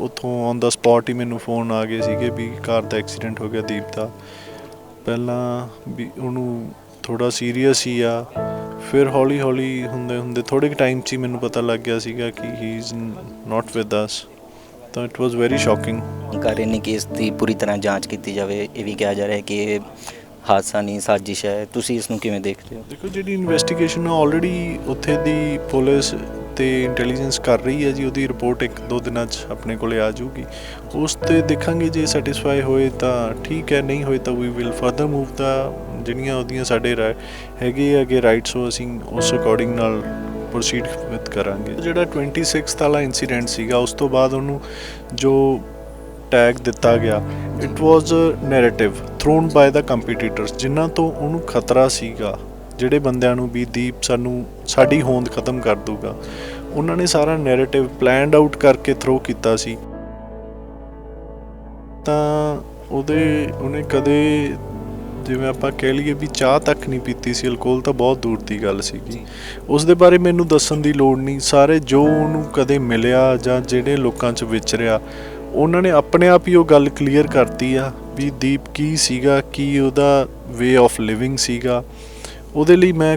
ਉੱਥੋਂ on the spot ਹੀ ਮੈਨੂੰ phone ਆ ਗਏ ਸੀਗੇ ਵੀ ਕਾਰ ਦਾ ਐਕਸੀਡੈਂਟ ਹੋ ਗਿਆ ਦੀਪ ਦਾ। ਪਹਿਲਾਂ ਵੀ ਉਹਨੂੰ ਥੋੜ੍ਹਾ ਸੀਰੀਅਸ ਹੀ ਆ, ਫਿਰ ਹੌਲੀ ਹੌਲੀ ਹੁੰਦੇ ਹੁੰਦੇ ਥੋੜ੍ਹੇ ਕੁ ਟਾਈਮ 'ਚ ਹੀ ਮੈਨੂੰ ਪਤਾ ਲੱਗ ਗਿਆ ਸੀਗਾ ਕਿ ਹੀ ਇਜ਼ ਨਾਟ ਵਿਦ ਅਸ। ਤਾਂ ਇਟ ਵਾਜ਼ ਵੈਰੀ ਸ਼ੌਕਿੰਗ। ਕਰ ਰਹੇ ਨੇ ਕਿ ਇਸ ਦੀ ਪੂਰੀ ਤਰ੍ਹਾਂ ਜਾਂਚ ਕੀਤੀ ਜਾਵੇ। ਇਹ ਵੀ ਕਿਹਾ ਜਾ ਰਿਹਾ ਕਿ ਇਹ ਹਾਦਸਾ ਨਹੀਂ, ਸਾਜ਼ਿਸ਼ ਹੈ। ਤੁਸੀਂ ਇਸ ਨੂੰ ਕਿਵੇਂ ਦੇਖਦੇ ਹੋ? ਦੇਖੋ, ਜਿਹੜੀ ਇਨਵੈਸਟੀਗੇਸ਼ਨ ਆਲਰੇਡੀ ਉੱਥੇ ਦੀ ਪੁਲਿਸ ਅਤੇ ਇੰਟੈਲੀਜੈਂਸ ਕਰ ਰਹੀ ਹੈ ਜੀ। ਉਹਦੀ ਰਿਪੋਰਟ 1-2 ਦਿਨਾਂ 'ਚ ਆਪਣੇ ਕੋਲ ਆ ਜਾਊਗੀ। ਉਸ 'ਤੇ ਦੇਖਾਂਗੇ, ਜੇ ਸੈਟਿਸਫਾਈ ਹੋਏ ਤਾਂ ਠੀਕ ਹੈ, ਨਹੀਂ ਹੋਏ ਤਾਂ ਵੀ ਵਿਲ ਫਰਦਰ ਮੂਵ ਦਾ ਜਿਹੜੀਆਂ ਉਹਦੀਆਂ ਸਾਡੇ ਹੈਗੇ ਹੈਗੇ ਰਾਈਟਸ, ਉਹ ਅਸੀਂ ਉਸ ਅਕੋਰਡਿੰਗ ਨਾਲ ਪ੍ਰੋਸੀਡ ਵਿਦ ਕਰਾਂਗੇ। ਜਿਹੜਾ 26 ਵਾਲਾ ਇੰਸੀਡੈਂਟ ਸੀਗਾ, ਉਸ ਤੋਂ ਬਾਅਦ ਉਹਨੂੰ ਜੋ ਟੈਗ ਦਿੱਤਾ ਗਿਆ, it was narrative thrown by the competitors, ਜਿਨ੍ਹਾਂ ਤੋਂ ਉਹਨੂੰ ਖਤਰਾ ਸੀਗਾ, ਜਿਹੜੇ ਬੰਦਿਆਂ ਨੂੰ ਵੀ ਦੀਪ ਸਾਡੀ ਹੋਂਦ ਖਤਮ ਕਰ ਦੂਗਾ, ਉਹਨਾਂ ਨੇ ਸਾਰਾ ਨੈਰੇਟਿਵ ਪਲੈਨਡ ਆਊਟ ਕਰਕੇ ਥਰੋ ਕੀਤਾ ਸੀ। ਤਾਂ ਉਹਨੇ ਕਦੇ, ਜਿਵੇਂ ਆਪਾਂ ਕਹਿ ਲਈਏ ਵੀ ਚਾਹ ਤੱਕ ਨਹੀਂ ਪੀਤੀ ਸੀ, ਅਲਕੋਹਲ ਤਾਂ ਬਹੁਤ ਦੂਰ ਦੀ ਗੱਲ ਸੀਗੀ। ਉਸ ਦੇ ਬਾਰੇ ਮੈਨੂੰ ਦੱਸਣ ਦੀ ਲੋੜ ਨਹੀਂ। ਸਾਰੇ ਜੋ ਉਹਨੂੰ ਕਦੇ ਮਿਲਿਆ ਜਾਂ ਜਿਹੜੇ ਲੋਕਾਂ 'ਚ ਵਿਚਰਿਆ, ਉਹਨਾਂ ਨੇ ਆਪਣੇ ਆਪ ਹੀ ਉਹ ਗੱਲ ਕਲੀਅਰ ਕਰਤੀ ਆ ਵੀ ਦੀਪ ਕੀ ਸੀਗਾ, ਕੀ ਉਹਦਾ ਵੇ ਆਫ ਲਿਵਿੰਗ ਸੀਗਾ। ਉਹਦੇ ਲਈ ਮੈਂ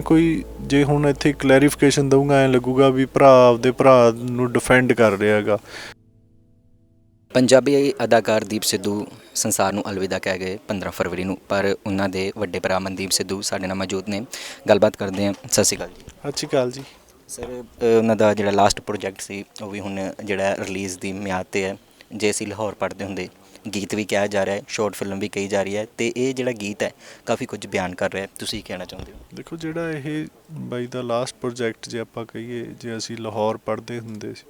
ਜੇ ਹੁਣ ਇੱਥੇ ਕਲੈਰੀਫਿਕੇਸ਼ਨ ਦਊਂਗਾ, ਐਂ ਲੱਗੂਗਾ ਵੀ ਭਰਾ ਆਪਦੇ ਭਰਾ ਨੂੰ ਡਿਫੈਂਡ ਕਰ ਰਿਹਾ ਹੈਗਾ। ਪੰਜਾਬੀ ਅਦਾਕਾਰ ਦੀਪ ਸਿੱਧੂ ਸੰਸਾਰ ਨੂੰ ਅਲਵਿਦਾ ਕਹਿ ਗਏ 15 ਫਰਵਰੀ ਨੂੰ, ਪਰ ਉਹਨਾਂ ਦੇ ਵੱਡੇ ਭਰਾ ਮਨਦੀਪ ਸਿੱਧੂ ਸਾਡੇ ਨਾਲ ਮੌਜੂਦ ਨੇ। ਗੱਲਬਾਤ ਕਰਦੇ ਹਾਂ। ਸਤਿ ਸ਼੍ਰੀ ਅਕਾਲ ਜੀ। ਸਤਿ ਸ਼੍ਰੀ ਅਕਾਲ ਜੀ। ਸਰ, ਉਹਨਾਂ ਦਾ ਜਿਹੜਾ ਲਾਸਟ ਪ੍ਰੋਜੈਕਟ ਸੀ, ਉਹ ਵੀ ਹੁਣ ਜਿਹੜਾ ਰਿਲੀਜ਼ ਦੀ ਮਿਆਦ 'ਤੇ ਹੈ। ਜੇ ਅਸੀਂ ਲਾਹੌਰ ਪੜ੍ਹਦੇ ਹੁੰਦੇ, ਗੀਤ ਵੀ ਕਿਹਾ ਜਾ ਰਿਹਾ ਹੈ, ਸ਼ਾਰਟ ਫਿਲਮ ਵੀ ਕਹੀ ਜਾ ਰਹੀ ਹੈ, ਅਤੇ ਇਹ ਜਿਹੜਾ ਗੀਤ ਹੈ ਕਾਫੀ ਕੁਝ ਬਿਆਨ ਕਰ ਰਿਹਾ। ਤੁਸੀਂ ਕੀ ਕਹਿਣਾ ਚਾਹੁੰਦੇ ਹੋ? ਦੇਖੋ, ਜਿਹੜਾ ਇਹ ਬਾਈ ਦਾ ਲਾਸਟ ਪ੍ਰੋਜੈਕਟ, ਜੇ ਆਪਾਂ ਕਹੀਏ, ਜੇ ਅਸੀਂ ਲਾਹੌਰ ਪੜ੍ਹਦੇ ਹੁੰਦੇ ਸੀ,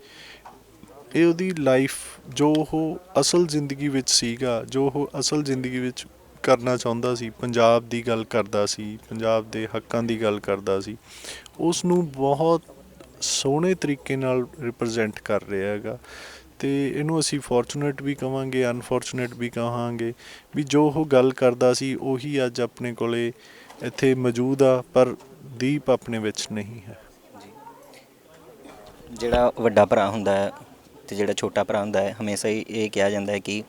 ਇਹ ਉਹਦੀ ਲਾਈਫ, ਜੋ ਉਹ ਅਸਲ ਜ਼ਿੰਦਗੀ ਵਿੱਚ ਸੀਗਾ, ਜੋ ਉਹ ਅਸਲ ਜ਼ਿੰਦਗੀ ਵਿੱਚ ਕਰਨਾ ਚਾਹੁੰਦਾ ਸੀ, ਪੰਜਾਬ ਦੀ ਗੱਲ ਕਰਦਾ ਸੀ, ਪੰਜਾਬ ਦੇ ਹੱਕਾਂ ਦੀ ਗੱਲ ਕਰਦਾ ਸੀ, ਉਸ ਨੂੰ ਬਹੁਤ ਸੋਹਣੇ ਤਰੀਕੇ ਨਾਲ ਰਿਪਰਜੈਂਟ ਕਰ ਰਿਹਾ ਹੈਗਾ। ਅਤੇ ਇਹਨੂੰ ਅਸੀਂ ਫੋਰਚੂਨੇਟ ਵੀ ਕਹਾਂਗੇ, ਅਨਫੋਰਚੂਨੇਟ ਵੀ ਕਹਾਂਗੇ ਵੀ ਜੋ ਉਹ ਗੱਲ ਕਰਦਾ ਸੀ ਉਹੀ ਅੱਜ ਆਪਣੇ ਕੋਲ ਇੱਥੇ ਮੌਜੂਦ ਆ, ਪਰ ਦੀਪ ਆਪਣੇ ਵਿੱਚ ਨਹੀਂ ਹੈ। ਜਿਹੜਾ ਵੱਡਾ ਭਰਾ ਹੁੰਦਾ ਹੈ ਅਤੇ ਜਿਹੜਾ ਛੋਟਾ ਭਰਾ ਹੁੰਦਾ ਹੈ, ਹਮੇਸ਼ਾ ਹੀ ਇਹ ਕਿਹਾ ਜਾਂਦਾ ਹੈ ਕਿ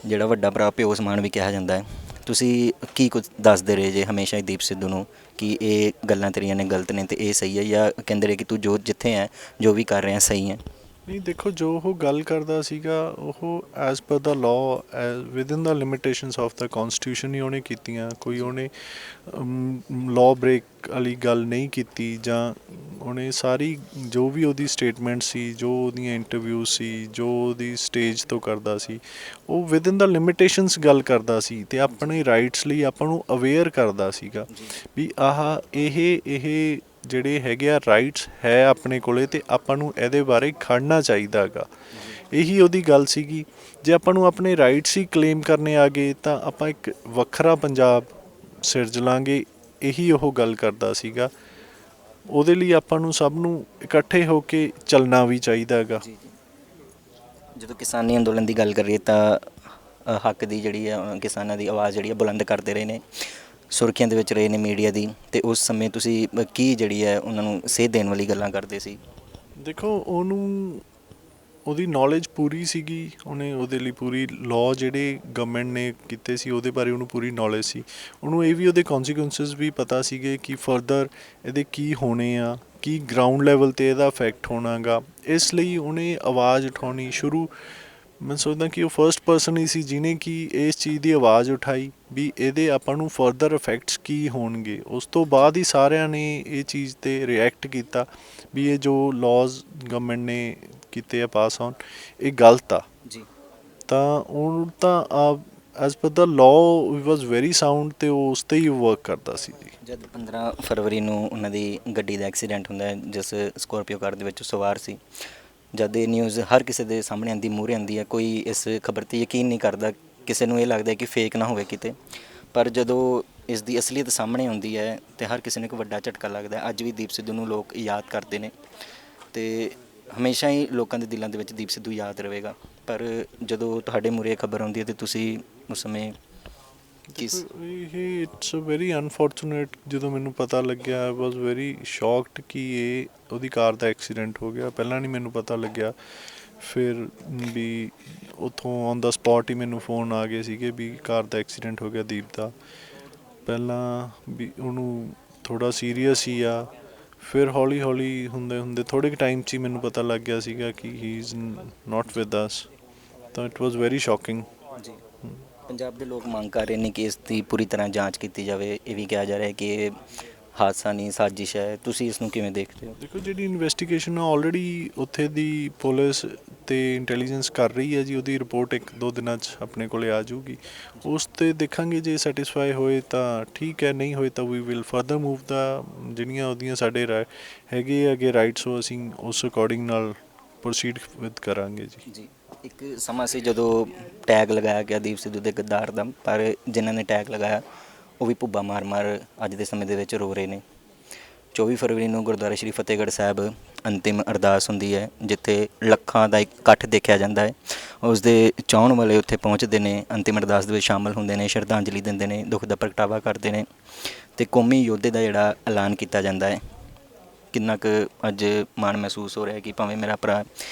ਜਿਹੜਾ ਵੱਡਾ ਭਰਾ ਪਿਓ ਸਮਾਨ ਵੀ ਕਿਹਾ ਜਾਂਦਾ ਹੈ। ਤੁਸੀਂ ਕੀ ਕੁਝ ਦੱਸਦੇ ਰਹੇ ਜੇ ਹਮੇਸ਼ਾ ਹੀ ਦੀਪ ਸਿੱਧੂ ਨੂੰ ਕਿ ਇਹ ਗੱਲਾਂ ਤੇਰੀਆਂ ਨੇ ਗਲਤ ਨੇ ਅਤੇ ਇਹ ਸਹੀ ਹੈ, ਜਾਂ ਕਹਿੰਦੇ ਰਹੇ ਕਿ ਤੂੰ ਜਿੱਥੇ ਹੈ, ਜੋ ਵੀ ਕਰ ਰਿਹਾ ਸਹੀ ਹੈ? ਨਹੀਂ, ਦੇਖੋ, ਜੋ ਉਹ ਗੱਲ ਕਰਦਾ ਸੀਗਾ, ਉਹ as per the law, within the limitations of the constitution ਹੀ ਉਹਨੇ ਕੀਤੀਆਂ। ਕੋਈ ਉਹਨੇ ਲਾਅ ਬ੍ਰੇਕ ਵਾਲੀ ਗੱਲ ਨਹੀਂ ਕੀਤੀ, ਜਾਂ ਉਹਨੇ ਸਾਰੀ ਜੋ ਵੀ ਉਹਦੀ ਸਟੇਟਮੈਂਟ ਸੀ, ਜੋ ਉਹਦੀਆਂ ਇੰਟਰਵਿਊ ਸੀ, ਜੋ ਉਹਦੀ ਸਟੇਜ ਤੋਂ ਕਰਦਾ ਸੀ, ਉਹ ਵਿਦਇਨ ਦਾ ਲਿਮਿਟੇਸ਼ਨਸ ਗੱਲ ਕਰਦਾ ਸੀ, ਅਤੇ ਆਪਣੇ ਰਾਈਟਸ ਲਈ ਆਪਾਂ ਨੂੰ ਅਵੇਅਰ ਕਰਦਾ ਸੀਗਾ ਵੀ ਇਹ ਜਿਹੜੇ ਹੈਗੇ ਆ ਰਾਈਟਸ ਹੈ ਆਪਣੇ ਕੋਲੇ, ਅਤੇ ਆਪਾਂ ਨੂੰ ਇਹਦੇ ਬਾਰੇ ਖੜਨਾ ਚਾਹੀਦਾ ਹੈਗਾ। ਇਹੀ ਉਹਦੀ ਗੱਲ ਸੀਗੀ। ਜੇ ਆਪਾਂ ਨੂੰ ਆਪਣੇ ਰਾਈਟਸ ਹੀ ਕਲੇਮ ਕਰਨੇ ਆ ਗਏ ਤਾਂ ਆਪਾਂ ਇੱਕ ਵੱਖਰਾ ਪੰਜਾਬ ਸਿਰਜ ਲਾਂਗੇ। ਇਹੀ ਉਹ ਗੱਲ ਕਰਦਾ ਸੀਗਾ। ਉਹਦੇ ਲਈ ਆਪਾਂ ਨੂੰ ਸਭ ਨੂੰ ਇਕੱਠੇ ਹੋ ਕੇ ਚੱਲਣਾ ਵੀ ਚਾਹੀਦਾ ਹੈਗਾ। ਜਦੋਂ ਕਿਸਾਨੀ ਅੰਦੋਲਨ ਦੀ ਗੱਲ ਕਰੀਏ ਤਾਂ ਹੱਕ ਦੀ ਜਿਹੜੀ ਹੈ, ਕਿਸਾਨਾਂ ਦੀ ਆਵਾਜ਼ ਜਿਹੜੀ ਹੈ ਬੁਲੰਦ ਕਰਦੇ ਰਹੇ ਨੇ, ਸੁਰਖੀਆਂ ਦੇ ਵਿੱਚ ਰਹੇ ਨੇ ਮੀਡੀਆ ਦੀ, ਅਤੇ ਉਸ ਸਮੇਂ ਤੁਸੀਂ ਕੀ ਜਿਹੜੀ ਹੈ ਉਹਨਾਂ ਨੂੰ ਸੇਧ ਦੇਣ ਵਾਲੀ ਗੱਲਾਂ ਕਰਦੇ ਸੀ? ਦੇਖੋ, ਉਹਦੀ ਨੌਲੇਜ ਪੂਰੀ ਸੀਗੀ। ਉਹਦੇ ਲਈ ਪੂਰੀ ਲਾਅ ਜਿਹੜੇ ਗਵਰਨਮੈਂਟ ਨੇ ਕੀਤੇ ਸੀ, ਉਹਦੇ ਬਾਰੇ ਉਹਨੂੰ ਪੂਰੀ ਨੌਲੇਜ ਸੀ। ਉਹਨੂੰ ਇਹ ਵੀ ਉਹਦੇ ਕੌਨਸੀਕੁਐਂਸਿਸ ਵੀ ਪਤਾ ਸੀਗੇ ਕਿ ਫਰਦਰ ਇਹਦੇ ਕੀ ਹੋਣੇ ਆ, ਕੀ ਗਰਾਊਂਡ ਲੈਵਲ 'ਤੇ ਇਹਦਾ ਇਫੈਕਟ ਹੋਣਾ ਗਾ। ਇਸ ਲਈ ਉਹਨੇ ਆਵਾਜ਼ ਉਠਾਉਣੀ ਮੈਂ ਸੋਚਦਾ ਕਿ ਉਹ ਫਸਟ ਪਰਸਨ ਹੀ ਸੀ ਜਿਹਨੇ ਕਿ ਇਸ ਚੀਜ਼ ਦੀ ਆਵਾਜ਼ ਉਠਾਈ ਵੀ ਇਹਦੇ ਆਪਾਂ ਨੂੰ ਫਰਦਰ ਇਫੈਕਟਸ ਕੀ ਹੋਣਗੇ। ਉਸ ਤੋਂ ਬਾਅਦ ਹੀ ਸਾਰਿਆਂ ਨੇ ਇਹ ਚੀਜ਼ 'ਤੇ ਰਿਐਕਟ ਕੀਤਾ ਵੀ ਇਹ ਜੋ ਲਾਜ਼ ਗਵਰਨਮੈਂਟ ਨੇ ਕੀਤੇ ਆ ਪਾਸ ਆਨ, ਇਹ ਗਲਤ ਆ। ਤਾਂ ਉਹ ਤਾਂ as per the law was very sound, ਅਤੇ ਉਹ ਉਸ 'ਤੇ ਹੀ ਵਰਕ ਕਰਦਾ ਸੀ ਜੀ। ਜਦ 15 ਫਰਵਰੀ ਨੂੰ ਉਹਨਾਂ ਦੀ ਗੱਡੀ ਦਾ ਐਕਸੀਡੈਂਟ ਹੁੰਦਾ ਹੈ, ਜਿਸ ਸਕੋਰਪੀਓ ਕਾਰ ਦੇ ਵਿੱਚ ਸਵਾਰ ਸੀ, ਜਦ ਇਹ ਨਿਊਜ਼ ਹਰ ਕਿਸੇ ਦੇ ਸਾਹਮਣੇ ਆਉਂਦੀ, ਮੂਹਰੇ ਆਉਂਦੀ ਹੈ, ਕੋਈ ਇਸ ਖਬਰ 'ਤੇ ਯਕੀਨ ਨਹੀਂ ਕਰਦਾ। ਕਿਸੇ ਨੂੰ ਇਹ ਲੱਗਦਾ ਕਿ ਫੇਕ ਨਾ ਹੋਵੇ ਕਿਤੇ, ਪਰ ਜਦੋਂ ਇਸ ਦੀ ਅਸਲੀਅਤ ਸਾਹਮਣੇ ਆਉਂਦੀ ਹੈ ਅਤੇ ਹਰ ਕਿਸੇ ਨੂੰ ਇੱਕ ਵੱਡਾ ਝਟਕਾ ਲੱਗਦਾ। ਅੱਜ ਵੀ ਦੀਪ ਸਿੱਧੂ ਨੂੰ ਲੋਕ ਯਾਦ ਕਰਦੇ ਨੇ, ਅਤੇ ਹਮੇਸ਼ਾ ਹੀ ਲੋਕਾਂ ਦੇ ਦਿਲਾਂ ਦੇ ਵਿੱਚ ਦੀਪ ਸਿੱਧੂ ਯਾਦ ਰਹੇਗਾ। ਪਰ ਜਦੋਂ ਤੁਹਾਡੇ ਮੂਹਰੇ ਖਬਰ ਆਉਂਦੀ ਹੈ ਅਤੇ ਤੁਸੀਂ ਉਸ ਸਮੇਂ ਇਟਸ ਵੈਰੀ ਅਨਫੋਰਚੂਨੇਟ। ਜਦੋਂ ਮੈਨੂੰ ਪਤਾ ਲੱਗਿਆ, ਆਈ ਵਾਜ਼ ਵੈਰੀ ਸ਼ੌਕਡ ਕਿ ਉਹਦੀ ਕਾਰ ਦਾ ਐਕਸੀਡੈਂਟ ਹੋ ਗਿਆ। ਪਹਿਲਾਂ ਨਹੀਂ ਮੈਨੂੰ ਪਤਾ ਲੱਗਿਆ ਫਿਰ ਵੀ ਉੱਥੋਂ ਔਨ ਦਾ ਸਪੌਟ ਹੀ ਮੈਨੂੰ ਫੋਨ ਆ ਗਏ ਸੀਗੇ ਵੀ ਕਾਰ ਦਾ ਐਕਸੀਡੈਂਟ ਹੋ ਗਿਆ ਦੀਪ ਦਾ। ਪਹਿਲਾਂ ਵੀ ਉਹਨੂੰ ਥੋੜ੍ਹਾ ਸੀਰੀਅਸ ਹੀ ਆ, ਫਿਰ ਹੌਲੀ ਹੌਲੀ ਹੁੰਦੇ ਹੁੰਦੇ ਥੋੜ੍ਹੇ ਕੁ ਟਾਈਮ 'ਚ ਹੀ ਮੈਨੂੰ ਪਤਾ ਲੱਗ ਗਿਆ ਸੀਗਾ ਕਿ ਹੀ ਇਜ਼ ਨਾਟ ਵਿਦ ਅਸ। ਤਾਂ ਇਟ ਵਾਜ਼ ਵੈਰੀ ਸ਼ੌਕਿੰਗ। ਜੀ, ਪੰਜਾਬ ਦੇ ਲੋਕ ਮੰਗ ਕਰ ਰਹੇ ਨੇ ਕਿ ਇਸ ਦੀ ਪੂਰੀ ਤਰ੍ਹਾਂ ਜਾਂਚ ਕੀਤੀ ਜਾਵੇ। ਇਹ ਵੀ ਕਿਹਾ ਜਾ ਰਿਹਾ ਹੈ ਕਿ ਇਹ ਹਾਦਸਾ ਨਹੀਂ, ਸਾਜ਼ਿਸ਼ ਹੈ। ਤੁਸੀਂ ਇਸ ਨੂੰ ਕਿਵੇਂ ਦੇਖਦੇ ਹੋ? ਦੇਖੋ, ਜਿਹੜੀ ਇਨਵੈਸਟੀਗੇਸ਼ਨ ਆ ਆਲਰੇਡੀ ਉੱਥੇ ਦੀ ਪੁਲਿਸ ਤੇ ਇੰਟੈਲੀਜੈਂਸ ਕਰ ਰਹੀ ਹੈ ਜੀ। ਉਹਦੀ ਰਿਪੋਰਟ 1-2 ਦਿਨਾਂ 'ਚ ਆਪਣੇ ਕੋਲੇ ਆ ਜਾਊਗੀ। ਉਸ 'ਤੇ ਦੇਖਾਂਗੇ, ਜੇ ਸੈਟਿਸਫਾਈ ਹੋਏ ਤਾਂ ਠੀਕ ਹੈ, ਨਹੀਂ ਹੋਏ ਤਾਂ ਵੀ ਵਿਲ ਫਰਦਰ ਮੂਵ ਦਾ ਜਿਹੜੀਆਂ ਉਹਦੀਆਂ ਸਾਡੇ ਹੈਗੇ ਹੈਗੇ ਰਾਈਟਸ, ਉਹ ਅਸੀਂ ਉਸ ਅਕੋਰਡਿੰਗ ਨਾਲ ਪ੍ਰੋਸੀਡ ਵਿਦ ਕਰਾਂਗੇ ਜੀ। ਜੀ, ਇੱਕ ਸਮਾਂ ਸੀ ਜਦੋਂ ਟੈਗ ਲਗਾਇਆ ਗਿਆ ਦੀਪ ਸਿੱਧੂ ਦੇ ਗੱਦਾਰ ਦਾ, ਪਰ ਜਿਨ੍ਹਾਂ ਨੇ ਟੈਗ ਲਗਾਇਆ ਉਹ ਵੀ ਭੁੱਬਾ ਮਾਰ ਅੱਜ ਦੇ ਸਮੇਂ ਦੇ ਵਿੱਚ ਰੋ ਰਹੇ ਨੇ। 24 ਫਰਵਰੀ ਨੂੰ ਗੁਰਦੁਆਰਾ ਸ਼੍ਰੀ ਫਤਿਹਗੜ੍ਹ ਸਾਹਿਬ ਅੰਤਿਮ ਅਰਦਾਸ ਹੁੰਦੀ ਹੈ, ਜਿੱਥੇ ਲੱਖਾਂ ਦਾ ਇਕੱਠ ਦੇਖਿਆ ਜਾਂਦਾ ਹੈ। ਉਸ ਦੇ ਚਾਹੁਣ ਵਾਲੇ ਉੱਥੇ ਪਹੁੰਚਦੇ ਨੇ, ਅੰਤਿਮ ਅਰਦਾਸ ਦੇ ਵਿੱਚ ਸ਼ਾਮਲ ਹੁੰਦੇ ਨੇ, ਸ਼ਰਧਾਂਜਲੀ ਦਿੰਦੇ ਨੇ, ਦੁੱਖ ਦਾ ਪ੍ਰਗਟਾਵਾ ਕਰਦੇ ਨੇ ਅਤੇ ਕੌਮੀ ਯੋਧੇ ਦਾ ਜਿਹੜਾ ਐਲਾਨ ਕੀਤਾ ਜਾਂਦਾ ਹੈ। ਕਿੰਨਾ ਕੁ ਅੱਜ ਮਾਣ ਮਹਿਸੂਸ ਹੋ ਰਿਹਾ ਕਿ ਭਾਵੇਂ ਮੇਰਾ ਭਰਾ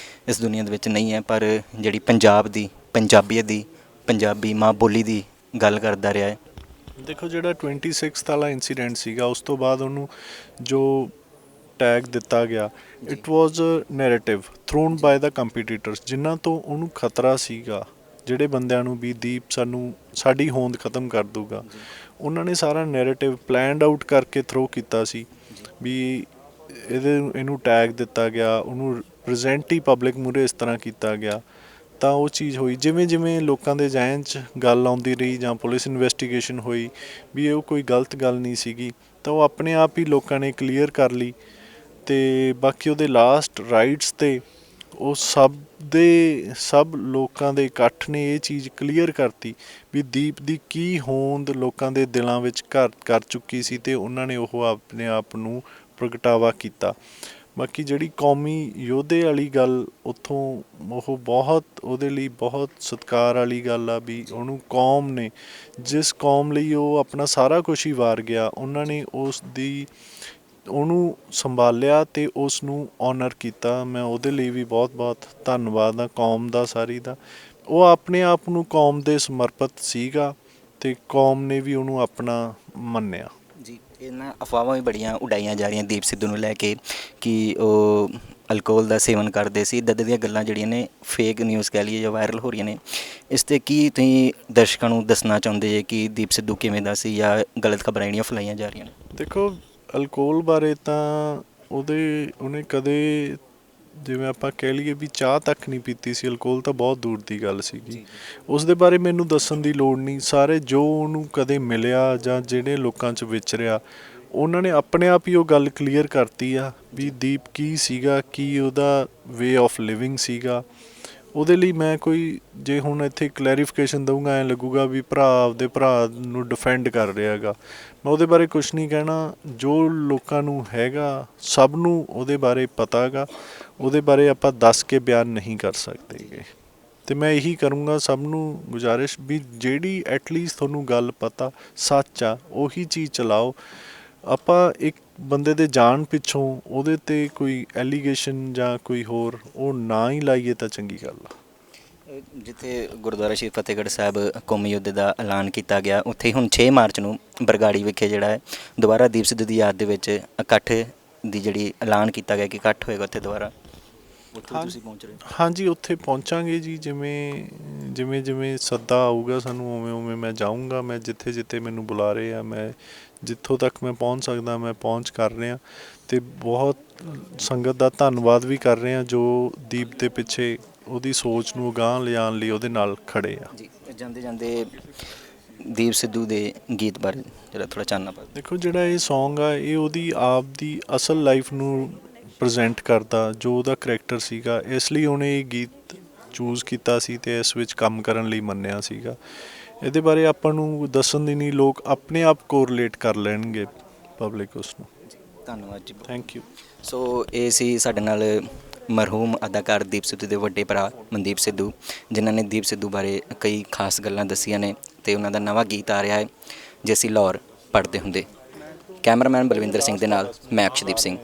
ਇਸ ਦੁਨੀਆ ਦੇ ਵਿੱਚ ਨਹੀਂ ਹੈ, ਪਰ ਜਿਹੜੀ ਪੰਜਾਬ ਦੀ, ਪੰਜਾਬੀਅਤ ਦੀ, ਪੰਜਾਬੀ ਮਾਂ ਬੋਲੀ ਦੀ ਗੱਲ ਕਰਦਾ ਰਿਹਾ ਹੈ। ਦੇਖੋ, ਜਿਹੜਾ 26 ਵਾਲਾ ਇੰਸੀਡੈਂਟ ਸੀਗਾ, ਉਸ ਤੋਂ ਬਾਅਦ ਉਹਨੂੰ ਜੋ ਟੈਗ ਦਿੱਤਾ ਗਿਆ, it was narrative thrown by the competitors, ਜਿਨ੍ਹਾਂ ਤੋਂ ਉਹਨੂੰ ਖਤਰਾ ਸੀਗਾ, ਜਿਹੜੇ ਬੰਦਿਆਂ ਨੂੰ ਵੀ ਦੀਪ ਸਾਡੀ ਹੋਂਦ ਖਤਮ ਕਰ ਦੂਗਾ। ਉਹਨਾਂ ਨੇ ਸਾਰਾ ਨੈਰੇਟਿਵ ਪਲੈਨਡ ਆਊਟ ਕਰਕੇ ਥਰੋ ਕੀਤਾ ਸੀ ਵੀ ਇਹਨੂੰ ਟੈਗ ਦਿੱਤਾ ਗਿਆ, ਉਹਨੂੰ ਪ੍ਰੈਜ਼ੈਂਟ ਹੀ ਪਬਲਿਕ ਮੂਹਰੇ ਇਸ ਤਰ੍ਹਾਂ ਕੀਤਾ ਗਿਆ। ਤਾਂ ਉਹ ਚੀਜ਼ ਹੋਈ, ਜਿਵੇਂ ਜਿਵੇਂ ਲੋਕਾਂ ਦੇ ਜ਼ਿਹਨ 'ਚ ਗੱਲ ਆਉਂਦੀ ਰਹੀ ਜਾਂ ਪੁਲਿਸ ਇਨਵੈਸਟੀਗੇਸ਼ਨ ਹੋਈ ਵੀ ਇਹ ਕੋਈ ਗਲਤ ਗੱਲ ਨਹੀਂ ਸੀਗੀ, ਤਾਂ ਉਹ ਆਪਣੇ ਆਪ ਹੀ ਲੋਕਾਂ ਨੇ ਕਲੀਅਰ ਕਰ ਲਈ। ਅਤੇ ਬਾਕੀ ਉਹਦੇ ਲਾਸਟ ਰਾਈਟਸ 'ਤੇ ਉਹ ਸਭ ਲੋਕਾਂ ਦੇ ਇਕੱਠ ਨੇ ਇਹ ਚੀਜ਼ ਕਲੀਅਰ ਕਰਤੀ ਵੀ ਦੀਪ ਦੀ ਕੀ ਹੋਂਦ ਲੋਕਾਂ ਦੇ ਦਿਲਾਂ ਵਿੱਚ ਘਰ ਕਰ ਚੁੱਕੀ ਸੀ, ਅਤੇ ਉਹਨਾਂ ਨੇ ਉਹ ਆਪਣੇ ਆਪ ਨੂੰ ਪ੍ਰਗਟਾਵਾ ਕੀਤਾ। ਬਾਕੀ ਜਿਹੜੀ ਕੌਮੀ ਯੋਧੇ ਵਾਲੀ ਗੱਲ, ਉੱਥੋਂ ਉਹ ਬਹੁਤ ਉਹਦੇ ਲਈ ਬਹੁਤ ਸਤਿਕਾਰ ਵਾਲੀ ਗੱਲ ਆ ਵੀ ਉਹਨੂੰ ਕੌਮ ਨੇ, ਜਿਸ ਕੌਮ ਲਈ ਉਹ ਆਪਣਾ ਸਾਰਾ ਕੁਛ ਹੀ ਵਾਰ ਗਿਆ, ਉਹਨਾਂ ਨੇ ਉਹਨੂੰ ਸੰਭਾਲਿਆ ਅਤੇ ਉਸ ਨੂੰ ਔਨਰ ਕੀਤਾ। ਮੈਂ ਉਹਦੇ ਲਈ ਵੀ ਬਹੁਤ ਬਹੁਤ ਧੰਨਵਾਦ ਆ ਕੌਮ ਦਾ, ਸਾਰੀ ਦਾ। ਉਹ ਆਪਣੇ ਆਪ ਨੂੰ ਕੌਮ ਦੇ ਸਮਰਪਿਤ ਸੀਗਾ ਅਤੇ ਕੌਮ ਨੇ ਵੀ ਉਹਨੂੰ ਆਪਣਾ ਮੰਨਿਆ ਜੀ, ਇਹਨਾਂ ਅਫਵਾਹਾਂ ਵੀ ਬੜੀਆਂ ਉਡਾਈਆਂ ਜਾ ਰਹੀਆਂ ਦੀਪ ਸਿੱਧੂ ਨੂੰ ਲੈ ਕੇ ਕਿ ਉਹ ਅਲਕੋਹਲ ਦਾ ਸੇਵਨ ਕਰਦੇ ਸੀ। ਇੱਦਾਂ ਦੀਆਂ ਗੱਲਾਂ ਜਿਹੜੀਆਂ ਨੇ ਫੇਕ ਨਿਊਜ਼ ਕਹਿ ਲਈਏ ਜਾਂ ਵਾਇਰਲ ਹੋ ਰਹੀਆਂ ਨੇ। ਇਸ 'ਤੇ ਕੀ ਤੁਸੀਂ ਦਰਸ਼ਕਾਂ ਨੂੰ ਦੱਸਣਾ ਚਾਹੁੰਦੇ ਜੇ ਕਿ ਦੀਪ ਸਿੱਧੂ ਕਿਵੇਂ ਦਾ ਸੀ, ਜਾਂ ਗਲਤ ਖਬਰਾਂ ਜਿਹੜੀਆਂ ਫੈਲਾਈਆਂ ਜਾ ਰਹੀਆਂ ਨੇ? ਦੇਖੋ, ਅਲਕੋਹਲ ਬਾਰੇ ਤਾਂ ਉਹਨੇ ਕਦੇ, ਜਿਵੇਂ ਆਪਾਂ ਕਹਿ ਲਈਏ ਵੀ ਚਾਹ ਤੱਕ ਨਹੀਂ ਪੀਤੀ ਸੀ। ਅਲਕੋਹਲ ਤਾਂ ਬਹੁਤ ਦੂਰ ਦੀ ਗੱਲ ਸੀਗੀ। ਉਸ ਦੇ ਬਾਰੇ ਮੈਨੂੰ ਦੱਸਣ ਦੀ ਲੋੜ ਨਹੀਂ। ਸਾਰੇ ਜੋ ਉਹਨੂੰ ਕਦੇ ਮਿਲਿਆ ਜਾਂ ਜਿਹੜੇ ਲੋਕਾਂ 'ਚ ਵਿਚਰਿਆ, ਉਹਨਾਂ ਨੇ ਆਪਣੇ ਆਪ ਹੀ ਉਹ ਗੱਲ ਕਲੀਅਰ ਕਰਤੀ ਆ ਵੀ ਦੀਪ ਕੀ ਸੀਗਾ, ਕੀ ਉਹਦਾ ਵੇ ਆਫ ਲਿਵਿੰਗ ਸੀਗਾ। ਉਹਦੇ ਲਈ ਮੈਂ ਜੇ ਹੁਣ ਇੱਥੇ ਕਲੈਰੀਫਿਕੇਸ਼ਨ ਦਊਂਗਾ, ਐਂ ਲੱਗੂਗਾ ਵੀ ਆਪਦੇ ਭਰਾ ਨੂੰ ਡਿਫੈਂਡ ਕਰ ਰਿਹਾ ਹੈਗਾ। ਮੈਂ ਉਹਦੇ ਬਾਰੇ ਕੁਛ ਨਹੀਂ ਕਹਿਣਾ। ਜੋ ਲੋਕਾਂ ਨੂੰ ਹੈਗਾ, ਸਭ ਨੂੰ ਉਹਦੇ ਬਾਰੇ ਪਤਾ ਹੈਗਾ। ਉਹਦੇ ਬਾਰੇ ਆਪਾਂ ਦੱਸ ਕੇ ਬਿਆਨ ਨਹੀਂ ਕਰ ਸਕਦੇ ਗੇ। ਅਤੇ ਮੈਂ ਇਹੀ ਕਰੂੰਗਾ ਸਭ ਨੂੰ ਗੁਜ਼ਾਰਿਸ਼ ਵੀ ਜਿਹੜੀ ਐਟਲੀਸਟ ਤੁਹਾਨੂੰ ਗੱਲ ਪਤਾ ਸੱਚ ਆ, ਉਹੀ ਚੀਜ਼ ਚਲਾਓ। ਆਪਾਂ ਇੱਕ ਬੰਦੇ ਦੇ ਜਾਣ ਪਿੱਛੋਂ ਉਹਦੇ 'ਤੇ ਕੋਈ ਐਲੀਗੇਸ਼ਨ ਜਾਂ ਕੋਈ ਹੋਰ ਉਹ ਨਾ ਹੀ ਲਾਈਏ ਤਾਂ ਚੰਗੀ ਗੱਲ ਆ। ਜਿੱਥੇ ਗੁਰਦੁਆਰਾ ਸ਼੍ਰੀ ਫਤਿਹਗੜ੍ਹ ਸਾਹਿਬ ਕੌਮੀ ਯੁੱਧ ਦਾ ਐਲਾਨ ਕੀਤਾ ਗਿਆ, ਉੱਥੇ ਹੁਣ 6 ਮਾਰਚ ਨੂੰ ਬਰਗਾੜੀ ਵਿਖੇ ਜਿਹੜਾ ਹੈ ਦੁਬਾਰਾ ਦੀਪ ਸਿੱਧੂ ਦੀ ਯਾਦ ਦੇ ਵਿੱਚ ਇਕੱਠ ਦੀ ਜਿਹੜੀ ਐਲਾਨ ਕੀਤਾ ਗਿਆ ਕਿ ਇਕੱਠ ਹੋਏਗਾ ਉੱਥੇ ਦੁਬਾਰਾ, ਉੱਥੇ ਤੁਸੀਂ ਪਹੁੰਚ ਰਹੇ? ਹਾਂਜੀ, ਉੱਥੇ ਪਹੁੰਚਾਂਗੇ ਜੀ। ਜਿਵੇਂ ਸੱਦਾ ਆਊਗਾ ਸਾਨੂੰ, ਉਵੇਂ ਮੈਂ ਜਾਊਂਗਾ। ਮੈਂ ਜਿੱਥੇ ਮੈਨੂੰ ਬੁਲਾ ਰਹੇ ਆ, ਮੈਂ ਜਿੱਥੋਂ ਤੱਕ ਮੈਂ ਪਹੁੰਚ ਸਕਦਾ ਮੈਂ ਪਹੁੰਚ ਕਰ ਰਿਹਾ। ਅਤੇ ਬਹੁਤ ਸੰਗਤ ਦਾ ਧੰਨਵਾਦ ਵੀ ਕਰ ਰਹੇ ਹਾਂ ਜੋ ਦੀਪ ਦੇ ਪਿੱਛੇ ਉਹਦੀ ਸੋਚ ਨੂੰ ਅਗਾਂਹ ਲਿਜਾਣ ਲਈ ਉਹਦੇ ਨਾਲ ਖੜ੍ਹੇ ਆ ਜੀ। ਜਾਂਦੇ ਦੀਪ ਸਿੱਧੂ ਦੇ ਗੀਤ ਬਾਰੇ ਜਿਹੜਾ ਥੋੜ੍ਹਾ ਚਾਨਣਾ ਪਾ। ਦੇਖੋ, ਜਿਹੜਾ ਇਹ ਸੌਂਗ ਆ, ਇਹ ਉਹਦੀ ਆਪ ਦੀ ਅਸਲ ਲਾਈਫ ਨੂੰ ਪ੍ਰੈਜ਼ੈਂਟ ਕਰਦਾ, ਜੋ ਉਹਦਾ ਕਰੈਕਟਰ ਸੀਗਾ। ਇਸ ਲਈ ਉਹਨੇ ਇਹ ਗੀਤ ਚੂਜ਼ ਕੀਤਾ ਸੀ ਅਤੇ ਇਸ ਵਿੱਚ ਕੰਮ ਕਰਨ ਲਈ ਮੰਨਿਆ ਸੀਗਾ। ਇਹਦੇ ਬਾਰੇ ਆਪਾਂ ਨੂੰ ਦੱਸਣ ਦੀ ਨਹੀਂ, ਲੋਕ ਆਪਣੇ ਆਪ ਕੋਰਿਲੇਟ ਕਰ ਲੈਣਗੇ, ਪਬਲਿਕ ਉਸ ਨੂੰ। ਧੰਨਵਾਦ ਜੀ, ਥੈਂਕ ਯੂ। ਸੋ ਇਹ ਸੀ ਸਾਡੇ ਨਾਲ ਮਰਹੂਮ ਅਦਾਕਾਰ ਦੀਪ ਸਿੱਧੂ ਦੇ ਵੱਡੇ ਭਰਾ ਮਨਦੀਪ ਸਿੱਧੂ, ਜਿਨ੍ਹਾਂ ਨੇ ਦੀਪ ਸਿੱਧੂ ਬਾਰੇ ਕਈ ਖਾਸ ਗੱਲਾਂ ਦੱਸੀਆਂ ਨੇ। ਅਤੇ ਉਹਨਾਂ ਦਾ ਨਵਾਂ ਗੀਤ ਆ ਰਿਹਾ ਹੈ, ਜੇ ਅਸੀਂ ਲਾਹੌਰ ਪੜ੍ਹਦੇ ਹੁੰਦੇ। ਕੈਮਰਾਮੈਨ ਬਲਵਿੰਦਰ ਸਿੰਘ ਦੇ ਨਾਲ ਮੈਂ ਅਕਸ਼ਦੀਪ ਸਿੰਘ।